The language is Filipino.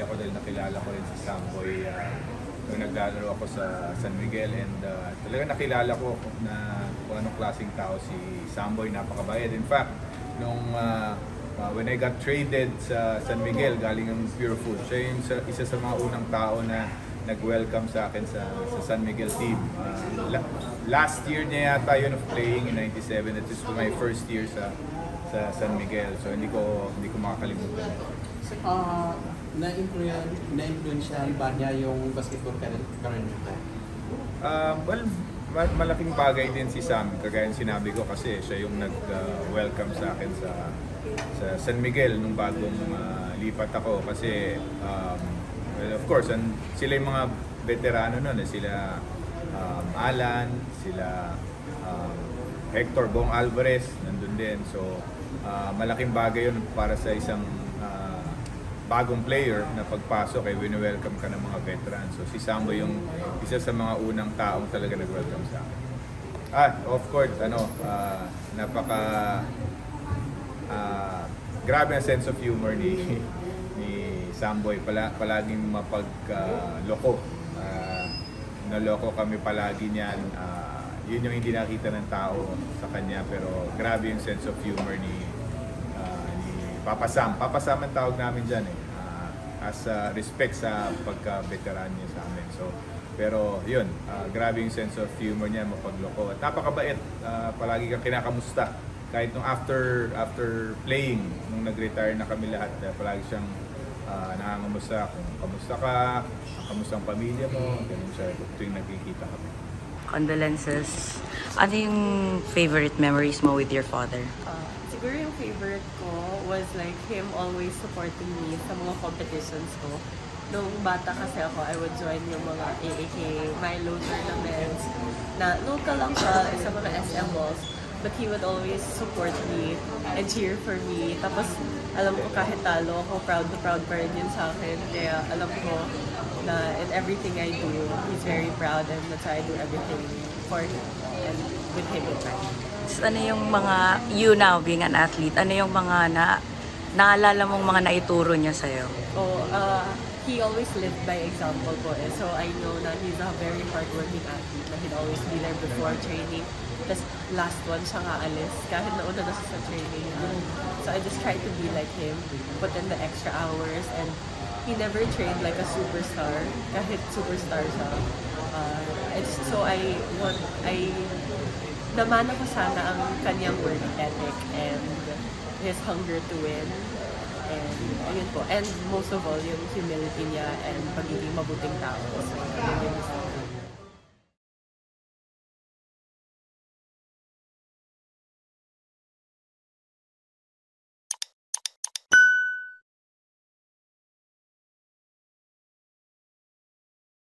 ako dahil nakilala ko rin si Samboy nung naglalaro ako sa San Miguel, and talaga nakilala ko na kung anong klaseng tao si Samboy, napakabayad. In fact, when I got traded sa San Miguel galing ng Pure Food, siya yung isa sa mga unang tao na nag-welcome sa akin sa San Miguel team. Last year niya yata yun of playing in 97. It is my first year sa San Miguel. So hindi ko makakalimutan. Na-influensyahan ba niya yung basketball career mo? Well, malaking bagay din si Sam, kagaya ng sinabi ko, kasi siya yung nag-welcome sa akin sa San Miguel nung bagong lipat ako. Kasi well, of course, sila yung mga veterano nun, sila Alan, sila Hector, Bong Alvarez, nandun din. So malaking bagay yun para sa isang bagong player na pagpasok, wini-welcome ka ng mga veterans. So si Sambo yung isa sa mga unang taong talaga nag-welcome sa akin. Of course, grabe ang sense of humor ni Samboy. Palaging mapagloko. Naloko kami palagi niyan. Yun yung hindi nakita ng tao sa kanya, pero grabe yung sense of humor ni Papa Sam. Papa Sam ang tawag namin dyan as respect sa pagka-veteran niya sa amin. So, pero yun, grabe yung sense of humor niya, mapagloko. At napakabait, palagi kang kinakamusta. Kahit nung after playing, nung nag-retire na kami lahat, palagi siyang nangangamusta kung kamusta ka, kamusta ang pamilya mo, ganun siya tuwing nagkikita kami. Condolences. Ano yung favorite memories mo with your father? Siguro yung favorite ko was like him always supporting me sa mga competitions ko. Nung bata kasi ako, I would join yung mga AAK, Milo tournaments, na local lang siya sa mga SM balls. But he would always support me and cheer for me. Tapos alam ko kahit talo ako, proud na proud pa rin yun sa akin. Kaya alam ko na in everything I do, he's very proud, and that's why I do everything for him and with him in mind. Ano yung mga, you now being an athlete, ano yung mga naalala mong mga naituro niya sa'yo? He always lived by example po eh. So I know na he's a very hardworking athlete, na he'd always be there before training. Tapos last one siya nga alis, kahit nauna na siya sa training. So I just try to be like him, put in the extra hours, and he never trained like a superstar, kahit superstar siya. Namana ko sana ang kanyang work ethic and his hunger to win. And ayun po. And most of all, yung humility niya and pagiging mabuting tao. So, yun yung